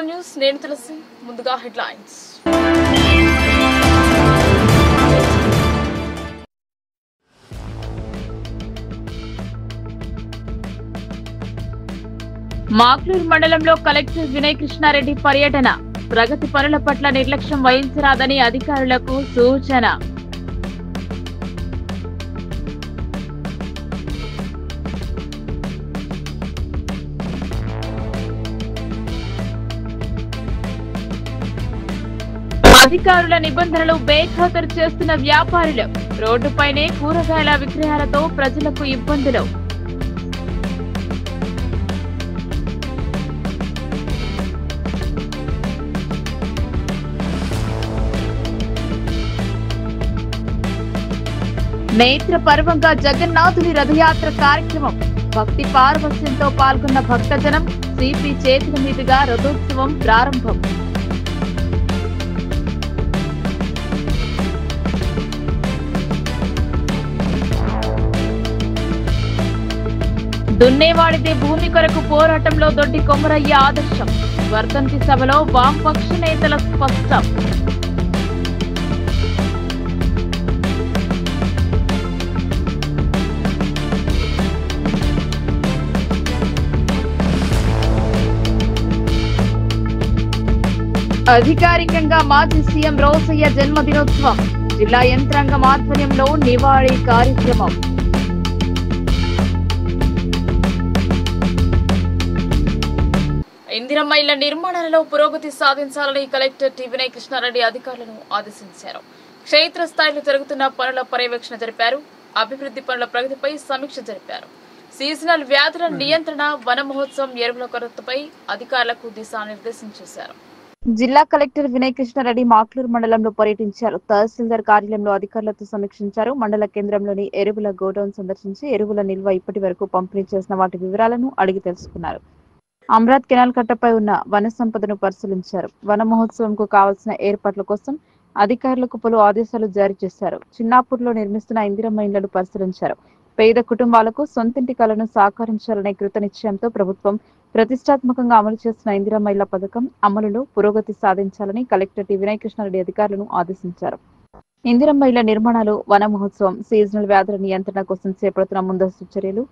12 news నేను తులసి ముందుగా headlines Makloor మండలంలో కలెక్టర్ వినయ్ కృష్ణారెడ్డి పర్యటన ప్రగతి పనుల పట్ల నిర్లక్ష్యం వహించరాదని అధికారులకు సూచన అధికారుల నిబంధనలు బేఖాతరు చేస్తున్న వ్యాపారులు రోడ్డుపైనే కూరగాయల విక్రయాలతో ప్రజలకు ఇబ్బందులు నేత్ర పర్వంగా జగన్నాథుని రథయాత్ర కార్యక్రమం భక్తి పార్వశ్యంతో పాల్గొన్న భక్తజనం సిపి చేతుల మీదుగా రథోత్సవం ప్రారంభం దున్నేవాడితే భూమి కొరకు పోరాటంలో దొడ్డి కొమరయ్య ఆదర్శం వర్ధంతి సభలో వామపక్ష నేతల స్పష్టం అధికారికంగా మాజీ సీఎం రోసయ్య జన్మదినోత్సవం జిల్లా యంత్రాంగం ఆధ్వర్యంలో నివాళి కార్యక్రమం ఇందిరమ్మ ఇళ్ల నిర్మాణాలలో పురోగతి సాధించాలని కలెక్టర్ టి వినయ్ కృష్ణారెడ్డి అధికారులను ఆదేశించారు. క్షేత్రస్థాయిలో జరుగుతున్న పనుల పర్యవేక్షణ జరిపారు. అభివృద్ధి పనుల ప్రగతిపై సమీక్ష జరిపారు. సీజనల్ వ్యాధుల నియంత్రణ, వన మహోత్సవం, ఎరువుల కొరతపై అధికారులకు దిశానిర్దేశం చేశారు. జిల్లా కలెక్టర్ వినయ్ కృష్ణారెడ్డి మాక్లూరు మండలంలో పర్యటించారు. తహసీల్దార్ కార్యాలయంలో అధికారులతో సమీక్షించారు. మండల కేంద్రంలోని ఎరువుల గోడౌన్ సందర్శించి ఎరువుల నిల్వ ఇప్పటి వరకు పంపిణీ చేసిన వాటి వివరాలను అడిగి తెలుసుకున్నారు. అమరాత్ కెనాల్ కట్టపై ఉన్న వన సంపదను పరిశీలించారు. వన మహోత్సవంకు కావాల్సిన ఏర్పాట్ల కోసం అధికారులకు పలు ఆదేశాలు జారీ చేశారు. చిన్నాపూర్లో నిర్మిస్తున్న ఇందిరమ్మ ఇళ్లను పరిశీలించారు. పేద కుటుంబాలకు సొంతింటి కలను సాకారించాలనే కృతనిశ్చయంతో ప్రభుత్వం ప్రతిష్టాత్మకంగా అమలు చేస్తున్న ఇందిరమ్మ ఇళ్ల పథకం అమలులో పురోగతి సాధించాలని కలెక్టర్ టి వినయ్ కృష్ణారెడ్డి అధికారులను ఆదేశించారు. ఇందిరమ్మ ఇళ్ల నిర్మాణాలు, వన మహోత్సవం, సీజనల్ వ్యాధుల నియంత్రణ కోసం చేపడుతున్న ముందస్తు చర్యలు,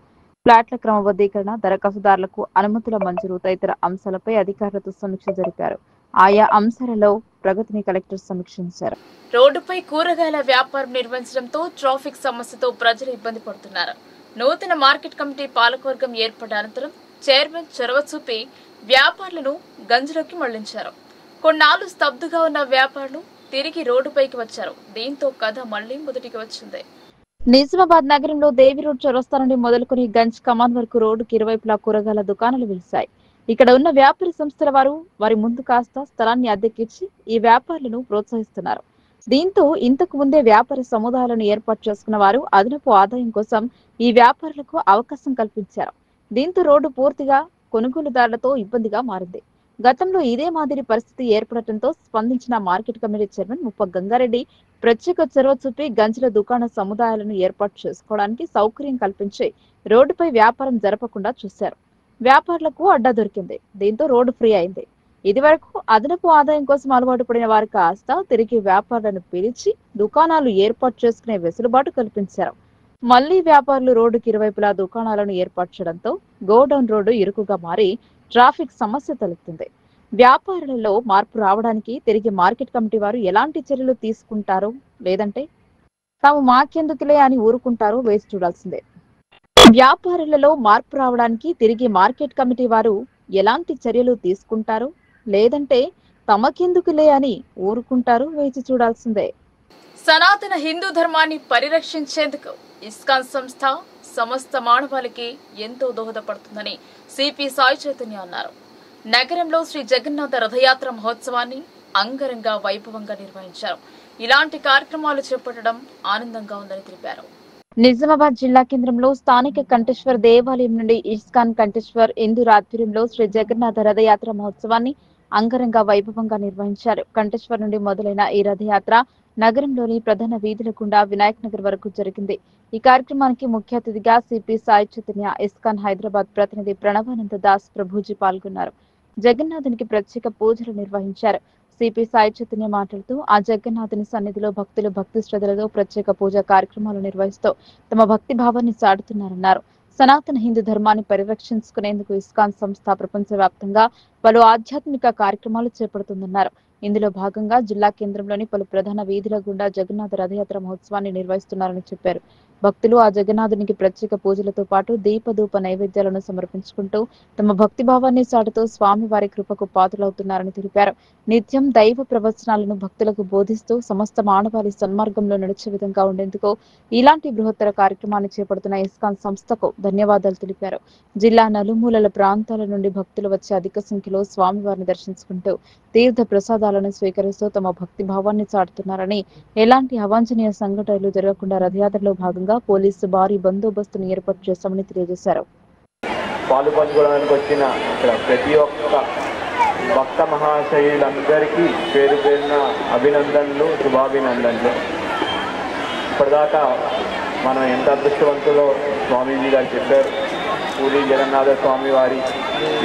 ఫ్లాట్ల క్రమబద్ధీకరణ, దరఖాస్తుదారులకు అనుమతుల మంజూరు తదితర అంశాలపై అధికారులతో సమీక్ష జరిపారు. ఆయా అంశాలలో ప్రగతిని కలెక్టర్ సమీక్షించారు. రోడ్డుపై కూరగాయల వ్యాపారం నిర్వహించడంతో ట్రాఫిక్ సమస్యతో ప్రజలు ఇబ్బంది పడుతున్నారు. నూతన మార్కెట్ కమిటీ పాలకవర్గం ఏర్పడిన అనంతరం చైర్మన్ చొరవ చూపి వ్యాపారులను గంజలోకి మళ్లించారు. కొన్నాళ్లు స్తబ్దుగా ఉన్న వ్యాపారులు తిరిగి రోడ్డుపైకి వచ్చారు. దీంతో కథ మళ్లీ మొదటికి వచ్చింది. నిజామాబాద్ నగరంలో దేవి రోడ్ చౌరస్తా నుండి మొదలుకొని గంజ్ కమాన్ వరకు రోడ్డుకి ఇరువైపులా కూరగాయల దుకాణాలు వెలిశాయి. ఇక్కడ ఉన్న వ్యాపారి సంస్థల వారి ముందు కాస్త స్థలాన్ని అద్దెకిచ్చి ఈ వ్యాపారులను ప్రోత్సహిస్తున్నారు. దీంతో ఇంతకు ముందే వ్యాపార సముదాయాలను ఏర్పాటు చేసుకున్న వారు అదనపు ఆదాయం కోసం ఈ వ్యాపారులకు అవకాశం కల్పించారు. దీంతో రోడ్డు పూర్తిగా కొనుగోలుదారులతో ఇబ్బందిగా మారింది. గతంలో ఇదే మాదిరి పరిస్థితి ఏర్పడటంతో స్పందించిన మార్కెట్ కమిటీ చైర్మన్ ముప్ప గంగారెడ్డి ప్రత్యేక చొరవ చూపి గంజల దుకాణ సముదాయాలను ఏర్పాటు చేసుకోవడానికి సౌకర్యం కల్పించి రోడ్డుపై వ్యాపారం జరపకుండా చూశారు. వ్యాపారులకు అడ్డా దొరికింది. దీంతో రోడ్డు ఫ్రీ అయింది. ఇదివరకు అదనపు ఆదాయం కోసం అలవాటు పడిన వారు కాస్త తిరిగి వ్యాపారులను పిలిచి దుకాణాలు ఏర్పాటు చేసుకునే వెసులుబాటు కల్పించారు. మళ్లీ వ్యాపారులు రోడ్డుకి ఇరువైపులా దుకాణాలను ఏర్పాటు చేయడంతో గోడౌన్ రోడ్డు ఇరుకుగా మారి ట్రాఫిక్ సమస్య తలెత్తింది. వ్యాపారులలో మార్పు రావడానికి తిరిగి మార్కెట్ కమిటీ వారు ఎలాంటి చర్యలు తీసుకుంటారో లేదంటే తాము మాకెందుకులే అని ఊరుకుంటారో వేసి చూడాల్సిందే. వ్యాపారులలో మార్పు రావడానికి తిరిగి మార్కెట్ కమిటీ వారు ఎలాంటి చర్యలు తీసుకుంటారో లేదంటే తమకెందుకులే అని ఊరుకుంటారో వేచి చూడాల్సిందే. సనాతన హిందూ ధర్మాన్ని పరిరక్షించేందుకు ఇస్కాన్ సంస్థ సమస్త మానవాళికి ఎంతో దోహదపడుతుందని సిపి సాయి చైతన్య అన్నారు. నగరంలో శ్రీ జగన్నాథ రథయాత్ర మహోత్సవాన్ని అంగరంగ వైభవంగా నిర్వహించారు. ఇలాంటి కార్యక్రమాలు చేపట్టడం ఆనందంగా ఉందని తెలిపారు. నిజామాబాద్ జిల్లా కేంద్రంలో స్థానిక కంఠేశ్వర్ దేవాలయం నుండి ఇస్కాన్ కంఠేశ్వర్ ఇందూర్ ఆధ్వర్యంలో శ్రీ జగన్నాథ రథయాత్ర మహోత్సవాన్ని అంగరంగ వైభవంగా నిర్వహించారు. కంఠేశ్వర్ నుండి మొదలైన ఈ రథయాత్ర నగరంలోని ప్రధాన వీధుల గుండా వినాయక్ నగర్ వరకు జరిగింది. ఈ కార్యక్రమానికి ముఖ్య అతిథిగా సిపి సాయి చైతన్య, ఇస్కాన్ హైదరాబాద్ ప్రతినిధి ప్రణవానంద దాస్ ప్రభుజీ పాల్గొన్నారు. జగన్నాథునికి ప్రత్యేక పూజలు నిర్వహించారు. సిపి సాయి చైతన్య మాట్లాడుతూ ఆ జగన్నాథుని సన్నిధిలో భక్తులు భక్తి శ్రద్ధలతో ప్రత్యేక పూజా కార్యక్రమాలు నిర్వహిస్తూ తమ భక్తి భావాన్ని చాటుతున్నారన్నారు. సనాతన హిందూ ధర్మాన్ని పరిరక్షించుకునేందుకు ఇస్కాన్ సంస్థ ప్రపంచవ్యాప్తంగా పలు ఆధ్యాత్మిక కార్యక్రమాలు చేపడుతుందన్నారు. ఇందులో భాగంగా జిల్లా కేంద్రంలోని పలు ప్రధాన వీధుల గుండా జగన్నాథ రథయాత్ర మహోత్సవాన్ని నిర్వహిస్తున్నారని చెప్పారు. భక్తులు ఆ జగన్నాథునికి ప్రత్యేక పూజలతో పాటు దీపధూప నైవేద్యాలను సమర్పించుకుంటూ తమ భక్తి భావాన్ని చాటుతూ స్వామివారి కృపకు పాత్రలవుతున్నారని తెలిపారు. నిత్యం దైవ ప్రవచనాలను భక్తులకు బోధిస్తూ సమస్త మానవాళి సన్మార్గంలో నడిచే విధంగా ఉండేందుకు ఇలాంటి బృహత్తర కార్యక్రమాన్ని చేపడుతున్న ఇస్కాన్ సంస్థకు ధన్యవాదాలు తెలిపారు. జిల్లా నలుమూలల ప్రాంతాల నుండి భక్తులు వచ్చి అధిక సంఖ్యలో స్వామివారిని దర్శించుకుంటూ తీర్థ ప్రసాదాలను స్వీకరిస్తూ తమ భక్తి భావాన్ని చాటుతున్నారని, ఎలాంటి అవాంఛనీయ సంఘటనలు జరగకుండా రథయాత్రలో భాగంగా పోలీసు భారీ బందోబస్తును ఏర్పాటు చేశామని తెలియజేశారు. పాల్గొనడానికి వచ్చిన ప్రతి ఒక్క భక్త మహాశయులందరికీ పేరు పేరున అభినందనలు, శుభాభినందనలు. ఇప్పటిదాకా మనం ఎంత అదృష్టవంతులో స్వామీజీ గారు చెప్పారు. పూరి జగన్నాథ స్వామి వారి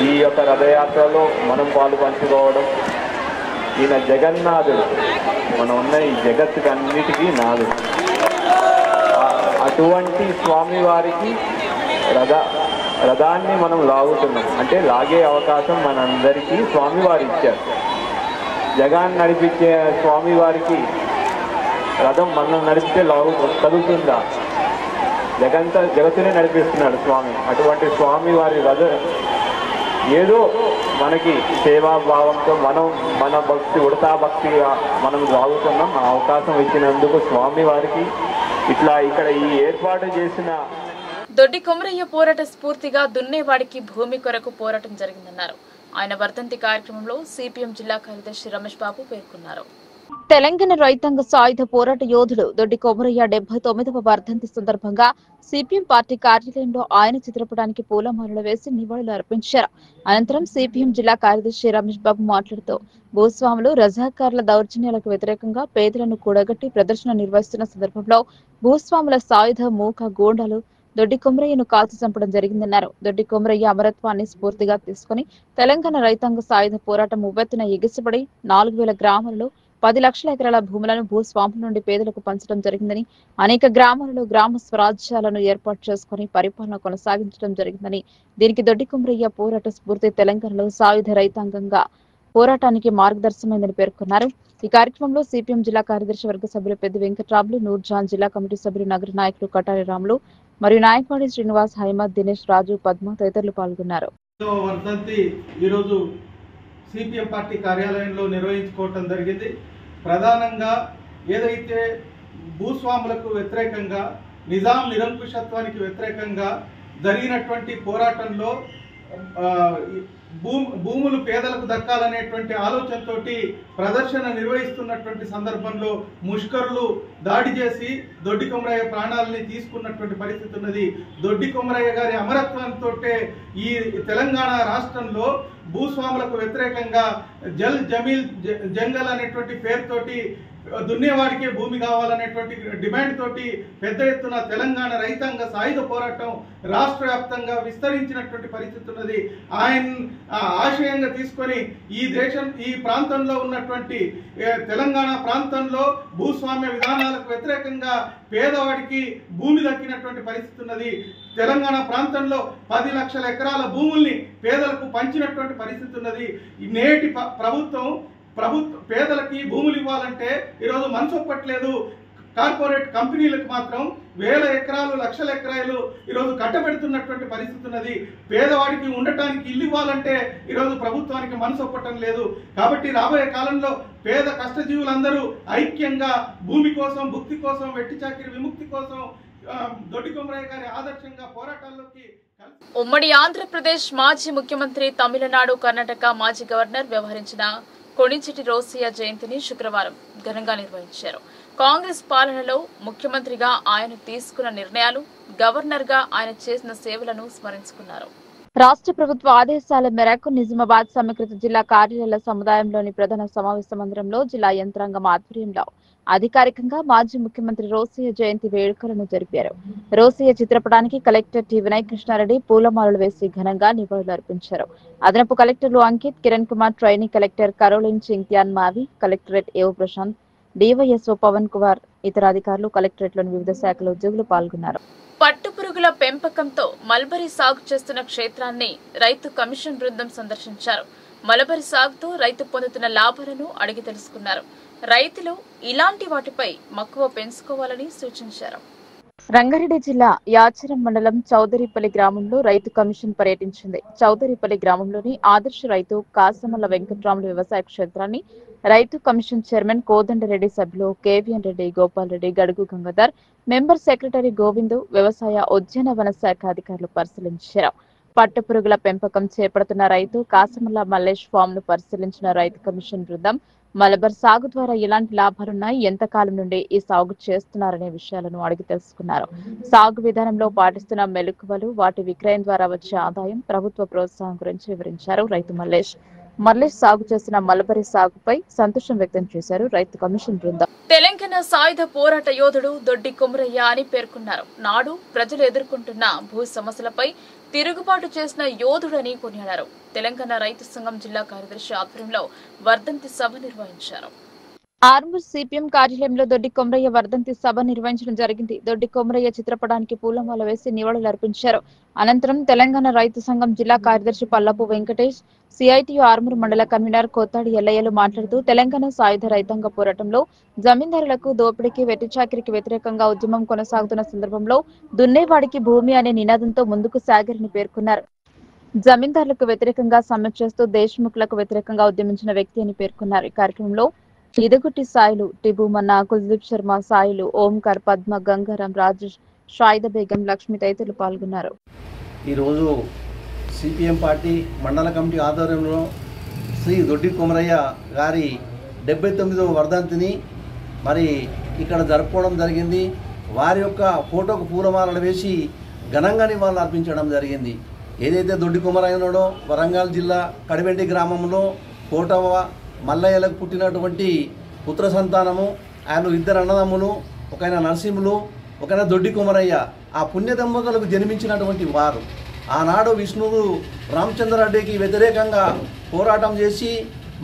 ఈ యొక్క రథయాత్రలో మనం పాలు పంచుకోవడం. ఈయన జగన్నాథుడు, మనం ఉన్న ఈ జగత్తుకి అన్నిటికీ నాథుడు. అటువంటి స్వామి వారికి రథాన్ని మనం లాగుతున్నాం అంటే లాగే అవకాశం మనందరికీ స్వామివారు ఇచ్చారు. జగాన్ని నడిపించే స్వామివారికి రథం మనం నడిపితే కదులుతుందా? జగత్తునే నడిపిస్తున్నాడు స్వామి. అటువంటి స్వామివారి రథం ఏదో మనకి సేవాభావంతో మన భక్తి ఉడతా భక్తిగా మనం సాగుతున్నాం. ఆ అవకాశం ఇచ్చినందుకు స్వామి వారికి ఇక్కడ ఈ ఏర్పాటు చేసిన దొడ్డి కొమరయ్య పోరాట స్ఫూర్తిగా దున్నేవాడికి భూమి కొరకు పోరాటం జరిగిందన్నారు. ఆయన వర్ధంతి కార్యక్రమంలో సిపిఎం జిల్లా కార్యదర్శి రమేష్ బాబు పేర్కొన్నారు. తెలంగాణ రైతాంగ సాయుధ పోరాట యోధుడు దొడ్డి కొమరయ్య 79వ వర్ధంతి సందర్భంగా సిపిఎం పార్టీ కార్యాలయంలో ఆయన చిత్రపటానికి పూలమాలలు వేసి నివాళులు అర్పించారు. అనంతరం సిపిఎం జిల్లా కార్యదర్శి రమేష్ బాబు మాట్లాడుతూ భూస్వాములు రజాకారుల దౌర్జన్యాలకు వ్యతిరేకంగా పేదలను కూడగట్టి ప్రదర్శన నిర్వహిస్తున్న సందర్భంలో భూస్వాముల సాయుధ మూక గోండాలు దొడ్డి కొమరయ్యను కాల్చి చంపడం జరిగిందన్నారు. దొడ్డి కొమరయ్య అమరత్వాన్ని స్ఫూర్తిగా తీసుకుని తెలంగాణ రైతాంగ సాయుధ పోరాటం ఉవ్వెత్తున ఎగిసిపడి 4000 గ్రామాలలో 10 లక్షల ఎకరాల భూములను భూస్వాముల నుండి పేదలకు పంచడం జరిగిందని, అనేక గ్రామాలలో గ్రామ స్వరాజ్యాలను ఏర్పాటు చేసుకుని పరిపాలన కొనసాగించడం జరిగిందని, దీనికి దొడ్డి కొమరయ్య పోరాట స్ఫూర్తి తెలంగాణలో సాయుధ రైతాంగంగా పోరాటానికి మార్గదర్శకమైందని పేర్కొన్నారు. ఈ కార్యక్రమంలో సిపిఎం జిల్లా కార్యదర్శి వర్గ సభ్యులు పెద్ద వెంకట్రాములు, నూర్జాన్, జిల్లా కమిటీ సభ్యులు నగర నాయకులు కటారి రాములు మరియు నాయకవాడి శ్రీనివాస్, హైమద్, దినేష్, రాజు, పద్మ తదితరులు పాల్గొన్నారు. ఈరోజు సిపిఎం పార్టీ కార్యాలయంలో నిర్వహించుకోవటం జరిగింది. ప్రధానంగా ఏదైతే భూస్వాములకు వ్యతిరేకంగా, నిజాం నిరంకుశత్వానికి వ్యతిరేకంగా జరిగినటువంటి పోరాటంలో భూములు పేదలకు దక్కాలనేటువంటి ఆలోచనతోటి ప్రదర్శన నిర్వహిస్తున్నటువంటి సందర్భంలో ముష్కరులు దాడి చేసి దొడ్డి కొమరయ్య ప్రాణాలని తీసుకున్నటువంటి పరిస్థితి ఉన్నది. దొడ్డి కొమరయ్య గారి అమరత్వంతో ఈ తెలంగాణ రాష్ట్రంలో భూస్వాములకు వ్యతిరేకంగా జల్ జమీల్ జంగల్ అనేటువంటి పేరుతోటి దున్నేవాడికే భూమి కావాలనేటువంటి డిమాండ్ తోటి పెద్ద ఎత్తున తెలంగాణ రైతాంగ సాయుధ పోరాటం రాష్ట్ర వ్యాప్తంగా విస్తరించినటువంటి పరిస్థితి ఉన్నది. ఆయన ఆశయంగా తీసుకొని ఈ ప్రాంతంలో ఉన్నటువంటి తెలంగాణ ప్రాంతంలో భూస్వామ్య విధానాలకు వ్యతిరేకంగా పేదవాడికి భూమి దక్కినటువంటి పరిస్థితి ఉన్నది. తెలంగాణ ప్రాంతంలో 10 లక్షల ఎకరాల భూముల్ని పేదలకు పంచినటువంటి పరిస్థితి ఉన్నది. నేటి ప్రభుత్వం పేదలకి భూములు ఇవ్వాలంటే ఈరోజు మనసు ఒప్పట్లేదు. కార్పొరేట్ కంపెనీలకు మాత్రం 1000 ఎకరాలు, లక్షల ఎకరాలు ఈరోజు కట్టబెడుతున్నటువంటి పరిస్థితి ఉన్నది. పేదవాడికి ఉండటానికి ఇల్లు ఇవ్వాలంటే ఈరోజు ప్రభుత్వానికి మనసు ఒప్పటం లేదు. కాబట్టి రాబోయే కాలంలో పేద కష్టజీవులందరూ ఐక్యంగా భూమి కోసం, భుక్తి కోసం, వెట్టి చాకిరి విముక్తి కోసం దొడ్డి కొమరయ్య గారి ఆదర్శంగా పోరాటాల్లోకి ఉమ్మడి ఆంధ్రప్రదేశ్ మాజీ ముఖ్యమంత్రి, తమిళనాడు, కర్ణాటక మాజీ గవర్నర్ వ్యవహరించిన కొణిచెట్టి రోసయ్య జయంతిని శుక్రవారం ఘనంగా నిర్వహించారు. కాంగ్రెస్ పాలనలో ముఖ్యమంత్రిగా ఆయన తీసుకున్న నిర్ణయాలు, గవర్నర్ గా ఆయన చేసిన సేవలను స్మరించుకున్నారు. రాష్ట్ర ప్రభుత్వ ఆదేశాల మేరకు నిజామాబాద్ సమీకృత జిల్లా కార్యాలయ సముదాయంలోని ప్రధాన సమావేశ మందిరంలో జిల్లా యంత్రాంగం ఆధ్వర్యంలో అధికారికంగా మాజీ ముఖ్యమంత్రి రోసయ్య జయంతి వేడుకలను జరిపారు. రోసయ్య చిత్రపటానికి కలెక్టర్ టి వినయ్ కృష్ణారెడ్డి పూలమాలలు వేసి ఘనంగా నివాళులర్పించారు. అదనపు కలెక్టర్లు Ankit, Kiran Kumar, trainee collector Caroline Chingyan Mawi, collectorate ఏవో ప్రశాంత్, డివైఎస్ఓ పవన్ కుమార్, ఇతర అధికారులు, కలెక్టరేట్లోని వివిధ శాఖల ఉద్యోగులు పాల్గొన్నారు. పట్టుపురుగుల పెంపకంతో మల్బరీ సాగు చేస్తున్న క్షేత్రాన్ని రైతు కమిషన్ బృందం సందర్శించారు. మల్బరీ సాగుతో రైతు పొందుతున్న లాభాలను అడిగి తెలుసుకున్నారు. రైతులు ఇలాంటి వాటిపై మక్కువ పెంచుకోవాలని సూచించారు. రంగారెడ్డి జిల్లా యాచరం మండలం చౌదరిపల్లి గ్రామంలో రైతు కమిషన్ పర్యటించింది. చౌదరిపల్లి గ్రామంలోని ఆదర్శ రైతు కాసమల్ల వెంకట్రాములు వ్యవసాయ క్షేత్రాన్ని రైతు కమిషన్ చైర్మన్ కోదండరెడ్డి, సభ్యులు KVN Reddy, Gopal Reddy, Gadugu Gangadhar, member secretary Govindu, వ్యవసాయ ఉద్యానవన శాఖ అధికారులు పరిశీలించారు. పట్టుపురుగుల పెంపకం చేపడుతున్న రైతు కాసమల్ల మల్లేష్ ఫామ్ ను పరిశీలించిన రైతు కమిషన్ బృందం మలబర్ సాగు ద్వారా ఎలాంటి లాభాలున్నాయి, ఎంతకాలం నుండి ఈ సాగు చేస్తున్నారనే విషయాలను అడిగి తెలుసుకున్నారు. సాగు విధానంలో పాటిస్తున్న మెలకువలు, వాటి విక్రయం ద్వారా వచ్చే ఆదాయం, ప్రభుత్వ ప్రోత్సాహం గురించి వివరించారు రైతు మల్లేష్ సాగు చేసిన మలబరీ సాగుపై సంతోషం వ్యక్తం చేశారు రైతు కమిషన్ బృందం. తెలంగాణ సాయుధ పోరాట యోధుడు దొడ్డి కొమరయ్య అని పేర్కొన్నారు. నాడు ప్రజలు ఎదుర్కొంటున్న భూ సమస్యలపై తిరుగుబాటు చేసిన యోధుడని కొనియాడారు. తెలంగాణ రైతు సంఘం జిల్లా కార్యదర్శి ఆధ్వర్యంలో వర్ధంతి సభ నిర్వహించారు. ఆర్మూర్ సిపిఎం కార్యాలయంలో దొడ్డి కొమరయ్య వర్ధంతి సభ నిర్వహించడం జరిగింది. దొడ్డి కొమరయ్య చిత్రపటానికి పూలమాల వేసి నివాళులర్పించారు. అనంతరం తెలంగాణ రైతు సంఘం జిల్లా కార్యదర్శి పల్లపు వెంకటేష్, సిఐటియు ఆర్మూర్ మండల కన్వీనర్ కొత్తాడి ఎల్లయ్యలు మాట్లాడుతూ తెలంగాణ సాయుధ రైతాంగ పోరాటంలో జమీందారులకు దోపిడీకి, వెట్టి చాకిరికి వ్యతిరేకంగా ఉద్యమం కొనసాగుతున్న సందర్భంలో దున్నేవాడికి భూమి అనే నినాదంతో ముందుకు సాగారని పేర్కొన్నారు. జమీందారులకు వ్యతిరేకంగా సమ్మె చేస్తూ దేశ్ముఖ్లకు వ్యతిరేకంగా ఉద్యమించిన వ్యక్తి అని పేర్కొన్నారు. ఈ కార్యక్రమంలో ఇదగుట్టి సాయిలు, టిబుమన్న, కుల్దీప్ శర్మ, సాయిలు, ఓంకార్, పద్మ, గంగారాం, రాజేష్, షాయిద బేగం, లక్ష్మి తదితరులు పాల్గొన్నారు. ఈరోజు సిపిఎం పార్టీ మండల కమిటీ ఆధ్వర్యంలో శ్రీ దొడ్డి కొమరయ్య గారి 79వ వర్ధంతిని మరి ఇక్కడ జరుపుకోవడం జరిగింది. వారి యొక్క ఫోటోకు పూలమాలలు వేసి ఘనంగా నివాళులు అర్పించడం జరిగింది. ఏదైతే దొడ్డి కొమరయ్య ఉన్నాడో వరంగల్ జిల్లా కడివెంటి గ్రామంలో కోటవ మల్లయ్యలకు పుట్టినటువంటి పుత్ర సంతానము. ఆయన 2 అన్నదమ్ములు, ఒకైన నరసింహులు, ఒకైన దొడ్డి కొమరయ్య. ఆ పుణ్య దంపతులకు జన్మించినటువంటి వారు ఆనాడు విష్ణువు రామచంద్రరెడ్డికి వ్యతిరేకంగా పోరాటం చేసి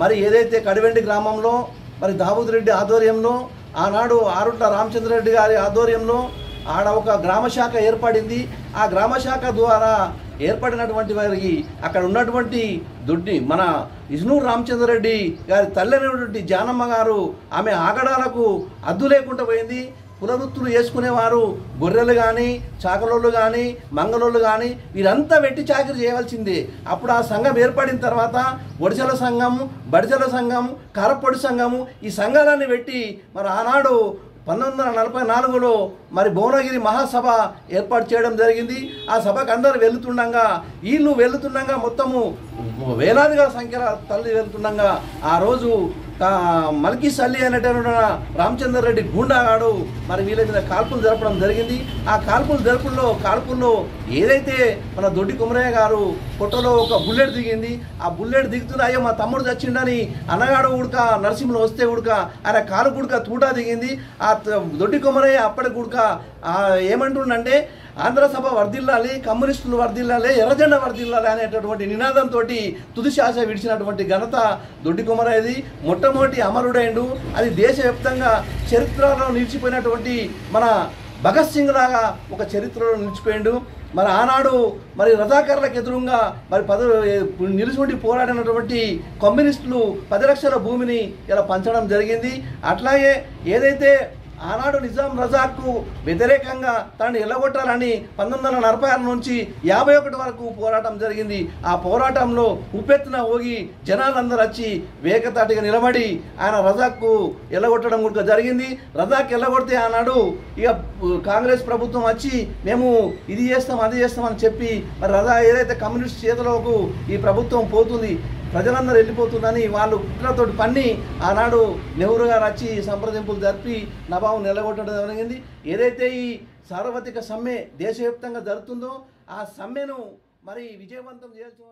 మరి ఏదైతే కడివెంటి గ్రామంలో మరి దావూద్ రెడ్డి ఆధ్వర్యంలో ఆనాడు ఆరుట్ల రామచంద్రరెడ్డి గారి ఆధ్వర్యంలో ఆడ ఒక గ్రామశాఖ ఏర్పడింది. ఆ గ్రామశాఖ ద్వారా ఏర్పడినటువంటి వారికి అక్కడ ఉన్నటువంటి దొడ్డి మన విష్ణు రామచంద్రరెడ్డి గారి తల్లి అయినటువంటి జానమ్మ గారు ఆమె ఆగడాలకు అద్దు లేకుండా పోయింది. కులవృత్తులు చేసుకునేవారు గొర్రెలు కానీ, చాకలోళ్ళు కానీ, మంగళోళ్ళు కానీ వీరంతా వెట్టి చాకరీ చేయవలసిందే. అప్పుడు ఆ సంఘం ఏర్పడిన తర్వాత ఒడిసెల సంఘం, బడిసెల సంఘం, కారపొడి సంఘము ఈ సంఘాలన్నీ పెట్టి మరి ఆనాడు 1944లో మరి భువనగిరి మహాసభ ఏర్పాటు చేయడం జరిగింది. ఆ సభకు అందరూ వెళ్తుండగా మొత్తము వేలాదిగా సంఖ్యల తల్లి వెళ్తుండగా ఆ రోజు మల్కీ సల్లి అనేటువంటి రామచంద్రరెడ్డి గూండాగాడు మరి వీళ్ళ మీద కాల్పులు జరపడం జరిగింది. ఆ కాల్పుల్లో ఏదైతే మన దొడ్డి కొమరయ్య గారు పొట్టలో ఒక బుల్లెట్ దిగింది. ఆ బుల్లెట్ దిగుతున్న అయ్యో మా తమ్ముడు చచ్చిండని అన్నగాడు ఉడక నరసింహులు వస్తే ఉడక ఆయన కాలు గుడక తూటా దిగింది. ఆ దొడ్డి కొమరయ్య అప్పటి గుడక ఏమంటుండంటే ఆంధ్ర సభ వర్ధిల్లాలి, కమ్యూనిస్టులు వర్ధిల్లాలి, ఎర్రజెండ వర్ధిల్లాలి అనేటటువంటి నినాదంతో తుది శ్వాస విడిచినటువంటి ఘనత దొడ్డి కొమరయ్యది. మొట్టమొదటి అమరుడైండు. అది దేశవ్యాప్తంగా చరిత్రలో నిలిచిపోయినటువంటి మన భగత్ సింగ్ లాగా ఒక చరిత్రలో నిలిచిపోయిండు. మరి ఆనాడు మరి రజాకర్లకు ఎదురుగా మరి నిలుచుండి పోరాడినటువంటి కమ్యూనిస్టులు 10 లక్షల భూమిని ఇలా పంచడం జరిగింది. అట్లాగే ఏదైతే ఆనాడు నిజాం రజాక్కు వ్యతిరేకంగా తనని ఎల్లగొట్టాలని 1946 నుంచి 51 వరకు పోరాటం జరిగింది. ఆ పోరాటంలో ఉప్పెత్తున పోగి జనాలందరూ వచ్చి వేగతాటిగా నిలబడి ఆయన రజాక్కు ఎల్లగొట్టడం కూడా జరిగింది. రజాక్ ఎల్లగొడితే ఆనాడు ఇక కాంగ్రెస్ ప్రభుత్వం వచ్చి మేము ఇది చేస్తాం అది చేస్తామని చెప్పి మరి రజా ఏదైతే కమ్యూనిస్ట్ చేతిలోకి ఈ ప్రభుత్వం పోతుంది, ప్రజలందరూ వెళ్ళిపోతుందని వాళ్ళు కుట్రతో పన్ని ఆనాడు నెహ్రూ గారు వచ్చి సంప్రదింపులు జరిపి నవాబు నిలగొట్టడం జరిగింది. ఏదైతే ఈ సార్వత్రిక సమ్మె దేశవ్యాప్తంగా జరుగుతుందో ఆ సమ్మెను మరి విజయవంతం చేయాల్సిన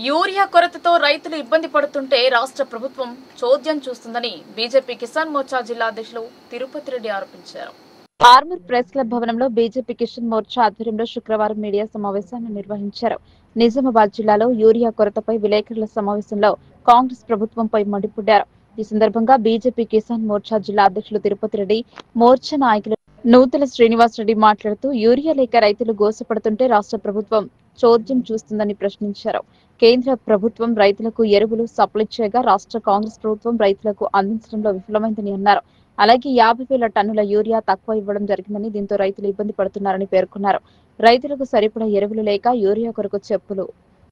యూరియా కొరతతో రైతులు ఇబ్బంది పడుతుంటే రాష్ట్ర ప్రభుత్వం చోద్యం చూస్తుందని బీజేపీ కిసాన్ మోర్చా జిల్లా అధ్యక్షులు తిరుపతి రెడ్డి ఆరోపించారు. ఆర్మూర్ ప్రెస్ క్లబ్ భవనంలో బీజేపీ కిసాన్ మోర్చా ఆధ్వర్యంలో శుక్రవారం మీడియా సమావేశాన్ని నిర్వహించారు. నిజామాబాద్ జిల్లాలో యూరియా కొరతపై విలేకరుల సమావేశంలో కాంగ్రెస్ ప్రభుత్వంపై మండిపడ్డారు. ఈ సందర్భంగా బీజేపీ కిసాన్ మోర్చా జిల్లా అధ్యక్షులు తిరుపతి రెడ్డి, మోర్చా నాయకులు నూతల శ్రీనివాస్ రెడ్డి మాట్లాడుతూ యూరియా లేక రైతులు గోసపడుతుంటే రాష్ట్ర ప్రభుత్వం చోద్యం చూస్తుందని ప్రశ్నించారు. కేంద్ర ప్రభుత్వం రైతులకు ఎరువులు సప్లై చేయగా రాష్ట్ర కాంగ్రెస్ ప్రభుత్వం రైతులకు అందించడంలో విఫలమైందని అన్నారు. అలాగే 50,000 టన్నుల యూరియా తక్కువ ఇవ్వడం జరిగిందని, దీంతో రైతులు ఇబ్బంది పడుతున్నారని పేర్కొన్నారు. రైతులకు సరిపడా ఎరువులు లేక యూరియా కొరకు చెప్పులు,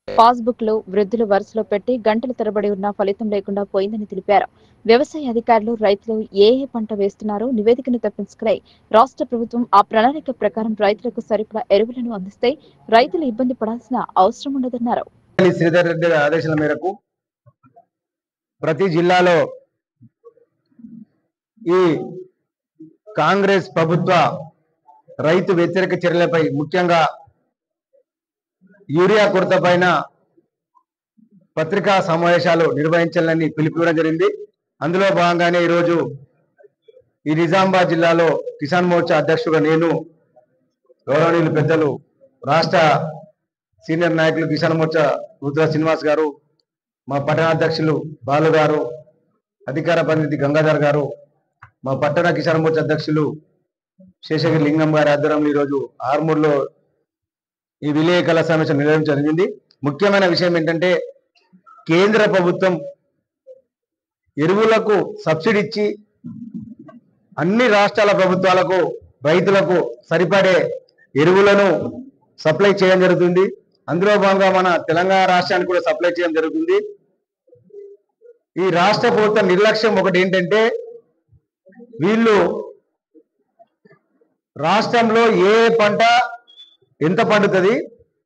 పాస్బుక్లు వృద్ధులు వరుసలో పెట్టి గంటల తరబడి ఉన్నా ఫలితం లేకుండా పోయిందని తెలిపారు. వ్యవసాయ అధికారులు రైతులు ఏ పంట వేస్తున్నారో నివేదికను తప్పించుకుని రాష్ట్ర ప్రభుత్వం ఆ ప్రణాళిక ప్రకారం రైతులకు సరిపడా ఎరువులను అందిస్తే రైతులు ఇబ్బంది పడాల్సిన అవసరం ఉండదన్నారు. శ్రీధర్ రెడ్డి ఆదేశాల మేరకు ప్రతి జిల్లాలో ఈ కాంగ్రెస్ ప్రభుత్వ రైతు వ్యతిరేక చర్యలపై, ముఖ్యంగా యూరియా కొరత పైన పత్రికా సమావేశాలు నిర్వహించాలని పిలుపునివ్వడం జరిగింది. అందులో భాగంగానే ఈరోజు ఈ నిజామాబాద్ జిల్లాలో కిసాన్ మోర్చా అధ్యక్షుడుగా నేను, గౌరవనీయులు పెద్దలు రాష్ట్ర సీనియర్ నాయకులు కిసాన్ మోర్చా నూతల శ్రీనివాస్ గారు, మా పట్టణాధ్యక్షులు బాలు గారు, అధికార ప్రతినిధి గంగాధర్ గారు, మా పట్టణ కిసాన్ మోర్చా అధ్యక్షులు శేషగిరి లింగం గారి ఆధ్వర్యంలో ఈరోజు ఆర్మూర్లో ఈ విలేకరుల సమావేశం నిర్వహించడం జరిగింది. ముఖ్యమైన విషయం ఏంటంటే, కేంద్ర ప్రభుత్వం ఎరువులకు సబ్సిడీ ఇచ్చి అన్ని రాష్ట్రాల ప్రభుత్వాలకు రైతులకు సరిపడే ఎరువులను సప్లై చేయడం జరుగుతుంది. అందులో భాగంగా మన తెలంగాణ రాష్ట్రానికి కూడా సప్లై చేయడం జరుగుతుంది. ఈ రాష్ట్ర ప్రభుత్వ నిర్లక్ష్యం ఒకటి ఏంటంటే, వీళ్ళు రాష్ట్రంలో ఏ పంట ఎంత పండుతుంది,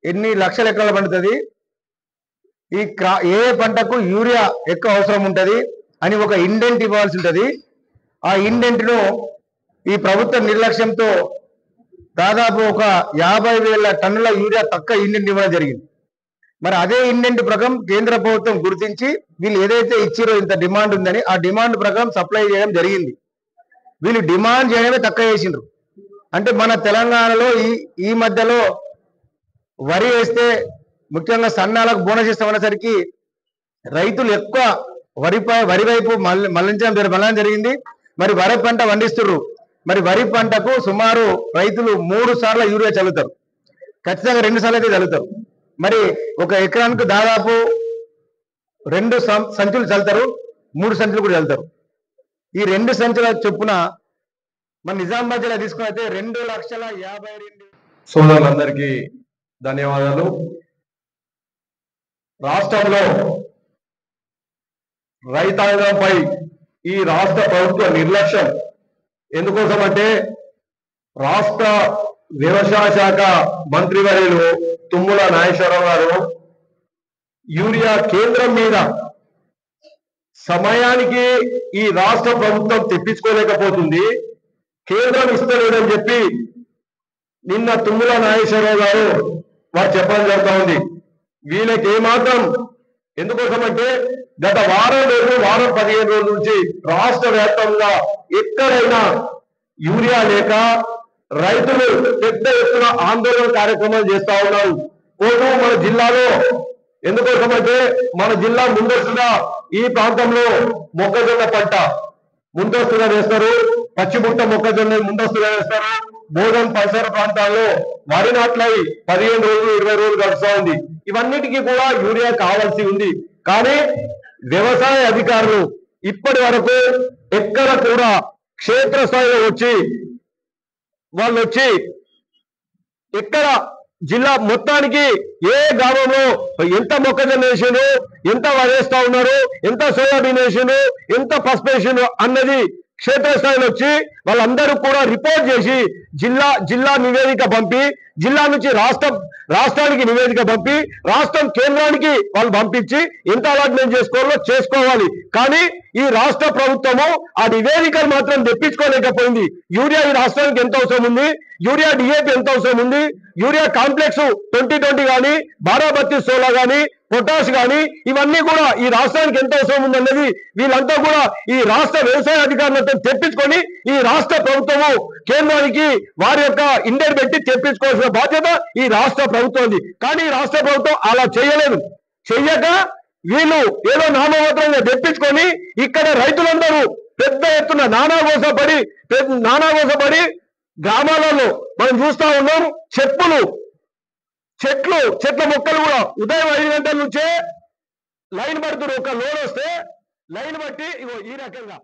ఎన్ని లక్షల ఎకరాలు పండుతుంది, ఏ పంటకు యూరియా ఎక్కువ అవసరం ఉంటుంది అని ఒక ఇండెంట్ ఇవ్వాల్సి ఉంటుంది. ఆ ఇండెంట్ను ఈ ప్రభుత్వ నిర్లక్ష్యంతో దాదాపు ఒక 50,000 టన్నుల యూరియా తక్కువ ఇండెంట్ ఇవ్వడం జరిగింది. మరి అదే ఇండెంట్ ప్రకారం కేంద్ర ప్రభుత్వం గుర్తించి వీళ్ళు ఏదైతే ఇచ్చారో ఇంత డిమాండ్ ఉందని ఆ డిమాండ్ ప్రకారం సప్లై చేయడం జరిగింది. వీళ్ళు డిమాండ్ చేయడమే తక్కువ చేసిండ్రు. అంటే మన తెలంగాణలో ఈ మధ్యలో వరి వేస్తే, ముఖ్యంగా సన్నాలకు బోనస్ ఇస్తామనేసరికి రైతులు ఎక్కువ వరి వైపు మళ్ళించడం జరిగింది. మరి వరి పంట పండిస్తున్నారు. మరి వరి పంటకు సుమారు రైతులు 3 సార్లు యూరియా చల్లుతారు, ఖచ్చితంగా 2 సార్లు అయితే చల్లుతారు. మరి ఒక ఎకరానికి దాదాపు 2 సంచులు చల్లుతారు, 3 సంచులు కూడా చల్లుతారు. ఈ 2 సంచుల చొప్పున మన నిజామాబాద్ జిల్లా తీసుకుని అయితే 2,52,000. సోదరులందరికీ ధన్యవాదాలు. రాష్ట్రంలో రైతాంగంపై ఈ రాష్ట్ర ప్రభుత్వ నిర్లక్ష్యం ఎందుకోసం అంటే, రాష్ట్ర వ్యవసాయ శాఖ మంత్రివర్యులు తుమ్మల నాగేశ్వరరావు గారు యూరియా కేంద్రం మీద సమయానికి ఈ రాష్ట్ర ప్రభుత్వం తెప్పించుకోలేకపోతుంది, కేంద్రం ఇస్తలేదని చెప్పి నిన్న తుమ్మల నాగేశ్వరరావు గారు వారు చెప్పడం జరుగుతూ ఉంది. వీళ్ళకి ఏమాత్రం ఎందుకోసమంటే, గత వారం 15 రోజుల నుంచి రాష్ట్ర వ్యాప్తంగా ఎక్కడైనా యూరియా లేక రైతులు పెద్ద ఎత్తున ఆందోళన కార్యక్రమాలు చేస్తా ఉన్నారు. మన జిల్లాలో ఎందుకోసమంటే, మన జిల్లా ముందస్తుగా ఈ ప్రాంతంలో మొక్కజొన్న పంట ముందస్తుగా వేస్తారు, పచ్చిబుట్ట మొక్కజొన్న ముందస్తుగా వేస్తారు. బోధన్ పరిసర ప్రాంతాల్లో వరి నాట్లై 15 రోజులు 20 రోజులు గడుస్తూ ఉంది. ఇవన్నిటికీ కూడా యూరియా కావాల్సి ఉంది. కానీ వ్యవసాయ అధికారులు ఇప్పటి వరకు ఎక్కడ కూడా క్షేత్రస్థాయిలో వాళ్ళు వచ్చి ఎక్కడ జిల్లా మొత్తానికి ఏ గ్రామంలో ఎంత మొక్కజొన్న వేసారు, ఎంత వరేస్తా ఉన్నారు, ఎంత సోయాబీన్ వేసారు, ఎంత పసుపు వేసారు అన్నది క్షేత్రస్థాయిలో వచ్చి వాళ్ళందరూ కూడా రిపోర్ట్ చేసి జిల్లా నివేదిక పంపి, జిల్లా నుంచి రాష్ట్రానికి నివేదిక పంపి, రాష్ట్రం కేంద్రానికి వాళ్ళు పంపించి ఎంత అలాట్మెంట్ చేసుకోవాలి. కానీ ఈ రాష్ట్ర ప్రభుత్వము ఆ నివేదికలు మాత్రం తెప్పించుకోలేకపోయింది. యూరియా ఈ రాష్ట్రానికి ఎంత అవసరం ఉంది, యూరియా డిఏపి ఎంత అవసరం ఉంది, యూరియా కాంప్లెక్స్ 2020 కానీ 12-32-16 కానీ పొటాష్ కానీ ఇవన్నీ కూడా ఈ రాష్ట్రానికి ఎంత అవసరం ఉందన్నది వీళ్ళంతా కూడా ఈ రాష్ట్ర వ్యవసాయ అధికారులతో తెప్పించుకొని ఈ రాష్ట్ర ప్రభుత్వము కేంద్రానికి వారి యొక్క ఇండెంట్ పెట్టి తెప్పించుకోవాల్సిన బాధ్యత ఈ రాష్ట్ర ప్రభుత్వంది. కానీ ఈ రాష్ట్ర ప్రభుత్వం అలా చేయలేదు. చెయ్యక వీళ్ళు ఏదో నామమాత్రంగా తెప్పించుకొని ఇక్కడ రైతులందరూ పెద్ద ఎత్తున నానాగోసపడి గ్రామాలలో మనం చూస్తా ఉన్నాం. చెట్ల మొక్కలు కూడా ఉదయం 5 గంటల నుంచే లైన్ పడుతున్నారు. ఒక లోడ్ వస్తే లైన్ బట్టి ఈ రకంగా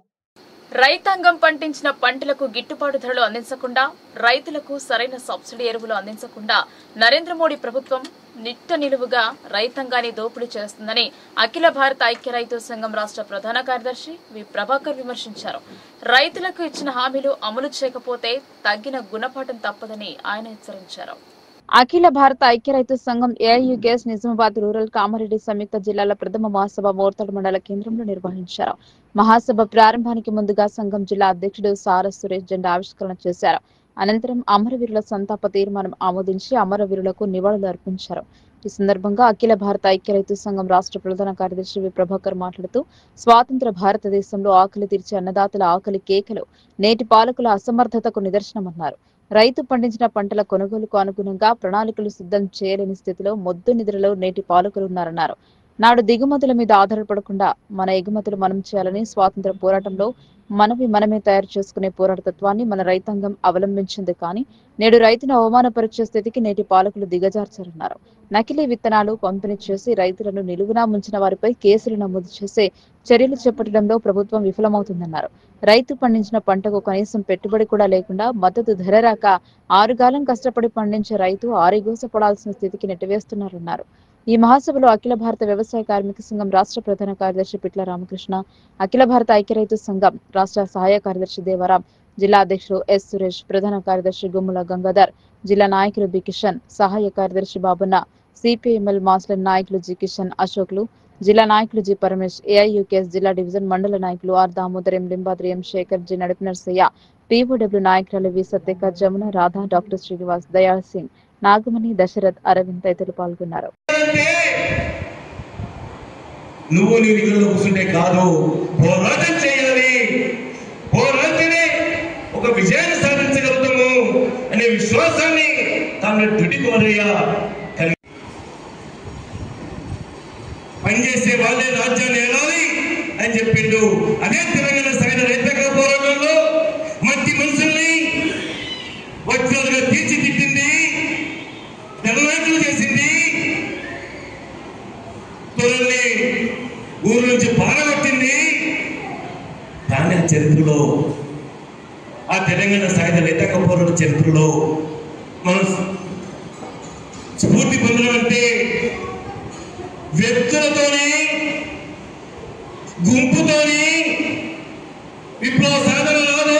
రైతాంగం పండించిన పంటలకు గిట్టుబాటు ధరలు అందించకుండా, రైతులకు సరైన సబ్సిడీ ఎరువులు అందించకుండా నరేంద్ర మోడీ ప్రభుత్వం నిట్ట నిలువుగా రైతాంగాన్ని దోపిడీ చేస్తుందని అఖిల భారత ఐక్య రైతు సంఘం రాష్ట్ర ప్రధాన కార్యదర్శి వి ప్రభాకర్ విమర్శించారు. రైతులకు ఇచ్చిన హామీలు అమలు చేయకపోతే తగ్గిన గుణపాఠం తప్పదని ఆయన హెచ్చరించారు. అఖిల భారత ఐక్య రైతు సంఘం ఏఐయుకేఎస్ నిజామాబాద్ రూరల్ కామారెడ్డి సంయుక్త జిల్లాల ప్రథమ మహాసభ మోర్తాడు మండల కేంద్రంలో నిర్వహించారు. మహాసభ ప్రారంభానికి ముందుగా సంఘం జిల్లా అధ్యక్షుడు సార సురేష్ జెండా ఆవిష్కరణ చేశారు. అనంతరం అమరవీరుల సంతాప తీర్మానం ఆమోదించి అమరవీరులకు నివాళులు అర్పించారు. ఈ సందర్భంగా అఖిల భారత ఐక్య రైతు సంఘం రాష్ట్ర ప్రధాన కార్యదర్శి వి ప్రభాకర్ మాట్లాడుతూ, స్వాతంత్ర భారతదేశంలో ఆకలి తీర్చే అన్నదాతల ఆకలి కేకలు నేటి పాలకుల అసమర్థతకు నిదర్శనమన్నారు. రైతు పండించిన పంటల కొనుగోలుకు అనుగుణంగా ప్రణాళికలు సిద్ధం చేయలేని స్థితిలో మొద్దు నిద్రలో నేటి పాలకులు ఉన్నారన్నారు. నాడు దిగుమతుల మీద ఆధారపడకుండా మన ఎగుమతులు మనం చేయాలని స్వాతంత్ర పోరాటంలో మనమే తయారు చేసుకునే పోరాట తత్వాన్ని మన రైతాంగం అవలంబించింది. కానీ నేడు రైతును అవమానపరిచే స్థితికి నేటి పాలకులు దిగజార్చారన్నారు. నకిలీ విత్తనాలు పంపిణీ చేసి రైతులను నిలువునా ముంచిన వారిపై కేసులు నమోదు చేసే చర్యలు చేపట్టడంలో ప్రభుత్వం విఫలమవుతుందన్నారు. రైతు పండించిన పంటకు కనీసం పెట్టుబడి కూడా లేకుండా మద్దతు ధర రాక 6 కాలం కష్టపడి పండించే రైతు ఆరిగోస పడాల్సిన స్థితికి నెట్టివేస్తున్నారన్నారు. ఈ మహాసభలో అఖిల భారత వ్యవసాయ కార్మిక సంఘం రాష్ట్ర ప్రధాన కార్యదర్శి పిట్ల రామకృష్ణ, అఖిల భారత ఐక్య రైతు సంఘం రాష్ట్ర సహాయ కార్యదర్శి దేవరాం, జిల్లా అధ్యక్షుడు ఎస్ సురేష్, ప్రధాన కార్యదర్శి గుమ్ముల గంగాధర్, జిల్లా నాయకులు బి కిషన్, సహాయ కార్యదర్శి బాబున్న, సిపిఎంఎల్ మాస్టర్ నాయకులు జి కిషన్, అశోక్లు, జిల్లా నాయకులు జి పరమేష్, ఏఐయుకేఎస్ జిల్లా డివిజన్ మండల నాయకులు R Damodar, M Limbadri, M Shekar, G Nadipi Narsaiah, POW నాయకురాలు వి సత్యక, జమున, రాధా, డాక్టర్ శ్రీనివాస్, దయాళ్ సింగ్, నాగమణి, దశరథ్, అరవింద్ తదితరులు పాల్గొన్నారు. నువ్వు నీ నిధులు కూర్చుంటే కాదు, పోరాటం చేయాలి, పోరాటమే ఒక విజయాన్ని సాధించగలుగుతాము అనే విశ్వాసాన్ని తమ దుడికోరయ్య పనిచేసే వాళ్ళే రాజ్యాన్ని ఏలాలి అని చెప్పిండు. అదే తెలంగాణ సాయుధ రైతాంగ పోరాటంలో మట్టి మనుషుల్ని వజ్రాలుగా తీర్చిదిద్దింది, తెలంగాణలు చేసింది, తొలల్ని ఊరు నుంచి పారగొట్టింది. దాని చరిత్రలో, ఆ తెలంగాణ సాయుధ రైతాంగ పోరాట చరిత్రలో మనం స్ఫూర్తి పొందడం అంటే వ్యక్తులతోని, గుంపుతోని విప్లవ సాధన రాదు.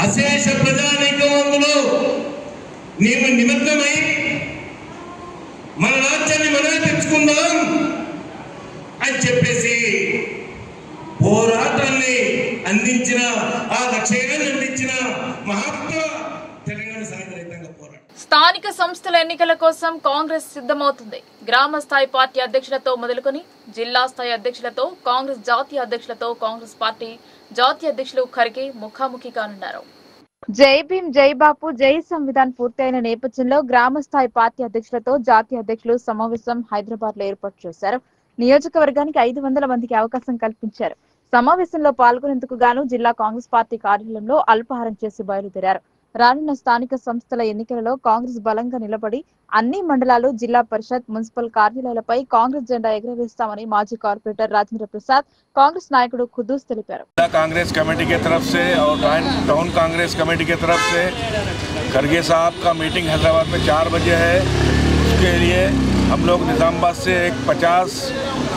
అశేష ప్రజానీకం అందులో నిమగ్నమై మన రాజ్యాన్ని మనమే తెచ్చుకుందాం అని చెప్పేసి పోరాటాన్ని అందించిన, ఆ లక్ష్యాన్ని అందించిన మహాత్మ తెలంగాణ సాయుధ రైతాంగ పోరాటం. స్థానిక సంస్థల ఎన్నికల కోసం కాంగ్రెస్ సిద్ధమవుతుంది. గ్రామ స్థాయి పార్టీ అధ్యక్షులతో మొదలుకొని జిల్లా స్థాయి అధ్యక్షులతో, కాంగ్రెస్ జాతీయ అధ్యక్షులతో కాంగ్రెస్ పార్టీ జాతీయ అధ్యక్షులు ఖర్గే ముఖాముఖి కానున్నారు. జై భీమ్, జై బాపు, జై సంవిధాన్ పూర్తయిన నేపథ్యంలో గ్రామ స్థాయి పార్టీ అధ్యక్షులతో జాతీయ అధ్యక్షులు సమావేశం హైదరాబాద్ లో ఏర్పాటు చేశారు. నియోజకవర్గానికి 500 మందికి అవకాశం కల్పించారు. సమావేశంలో పాల్గొనేందుకు గాను జిల్లా కాంగ్రెస్ పార్టీ కార్యాలయంలో అల్పాహారం చేసి బయలుదేరారు. రానున్న స్థానిక సంస్థల ఎన్నికలలో కాంగ్రెస్ బలంగా నిలబడి అన్ని మండలాలు, జిల్లా పరిషత్, మున్సిపల్ కార్యాలయాలపై కాంగ్రెస్ జెండా ఎగురవేస్తామని మాజీ కార్పొరేటర్ రాజేంద్ర ప్రసాద్, కాంగ్రెస్ నాయకుడు ఖుద్దూస్ తెలిపారు. कांग्रेस कमेटी की तरफ से और टाउन कांग्रेस कमेटी की तरफ से खरगे साहब का मीटिंग हैदराबाद में 4 बजे है। उसके लिए हम लोग निजामाबाद से एक 50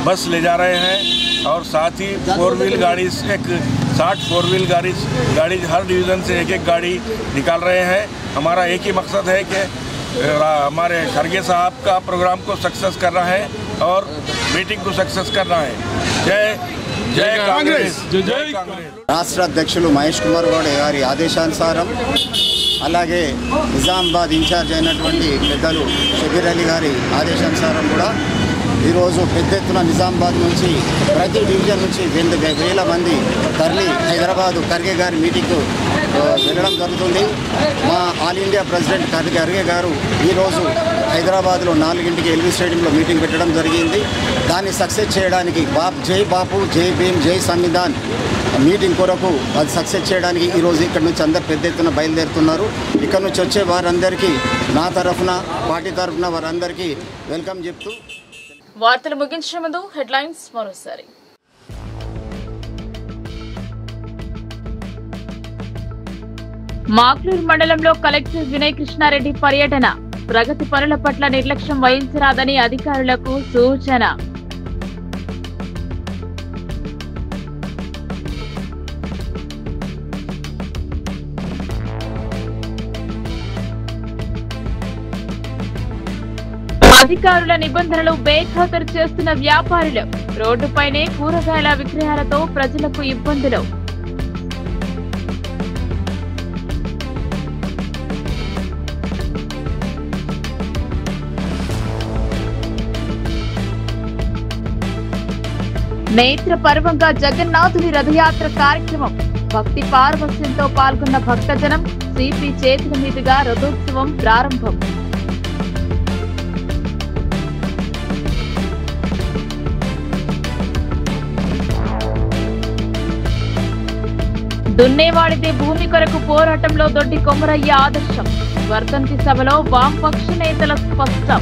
बस ले जा रहे हैं और साथ ही 4 व्हील गाड़ी, एक 60 4 व्हील गाड़ी हर डिवीज़न से एक गाड़ी निकाल रहे हैं। हमारा एक ही मकसद है कि हमारे खरगे साहब का प्रोग्राम को सक्सेस करना है और मीटिंग को सक्सेस करना है। जय कांग्रेस, जय कांग्रेस। రాష్ట్ర అధ్యక్షులు మహేష్ కుమార్ గౌడ్ గారి ఆదేశానుసారం అలాగే నిజామాబాద్ ఇన్ఛార్జ్ అయినటువంటి పెద్దలు షబీర్ అలీ గారి ఆదేశానుసారం కూడా ఈరోజు పెద్ద ఎత్తున నిజామాబాద్ నుంచి ప్రతి డివిజన్ నుంచి వేల మంది తరలి హైదరాబాదు ఖర్గే గారి మీటింగ్కు వెళ్ళడం జరుగుతుంది. మా ఆల్ ఇండియా ప్రెసిడెంట్ ఖర్గే గారు ఈరోజు హైదరాబాద్లో 4 ఎల్బీ స్టేడియంలో మీటింగ్ పెట్టడం జరిగింది. దాన్ని సక్సెస్ చేయడానికి జై బాపు, జై భీమ్, జై సంవిధాన్ మీటింగ్ కొరకు అది సక్సెస్ చేయడానికి ఈరోజు ఇక్కడ నుంచి అందరు పెద్ద ఎత్తున బయలుదేరుతున్నారు. ఇక్కడ నుంచి వచ్చే వారందరికీ నా తరఫున, పార్టీ తరఫున వారందరికీ వెల్కమ్ చెప్తూ వార్తలు ముగించే ముందు హెడ్లైన్స్ మరోసారి. మాక్లూరు మండలంలో కలెక్టర్ వినయ్ కృష్ణారెడ్డి పర్యటన. ప్రగతి పనుల పట్ల నిర్లక్ష్యం వహించరాదని అధికారులకు సూచన. అధికారుల నిబంధనలు బేఖాతరు చేస్తున్న వ్యాపారులు. రోడ్డుపైనే కూరగాయల విక్రయాలతో ప్రజలకు ఇబ్బందులు. నేత్ర పర్వంగా జగన్నాథుని రథయాత్ర కార్యక్రమం. భక్తి పారవస్యంతో పాల్గొన్న భక్తజనం. సిపి చేతుల మీదుగా రథోత్సవం ప్రారంభం. దున్నేవాడితే భూమి కొరకు పోరాటంలో దొడ్డి కొమరయ్య ఆదర్శం. వర్ధంతి సభలో వామపక్ష నేతల స్పష్టం.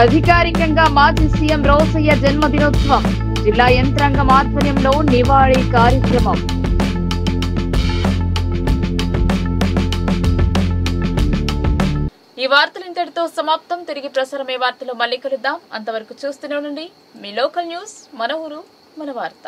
అధికారికంగా మాజీ సీఎం రోసయ్య జన్మదినోత్సవం. జిల్లా యంత్రాంగం ఆధ్వర్యంలో నివాళి కార్యక్రమం. ఈ వార్తలు ఇంతటితో సమాప్తం. తిరిగి ప్రసారమే వార్తలో మళ్ళీ కలుద్దాం. అంతవరకు చూస్తూనే ఉండండి మీ లోకల్ న్యూస్. మన ఊరు మన వార్త.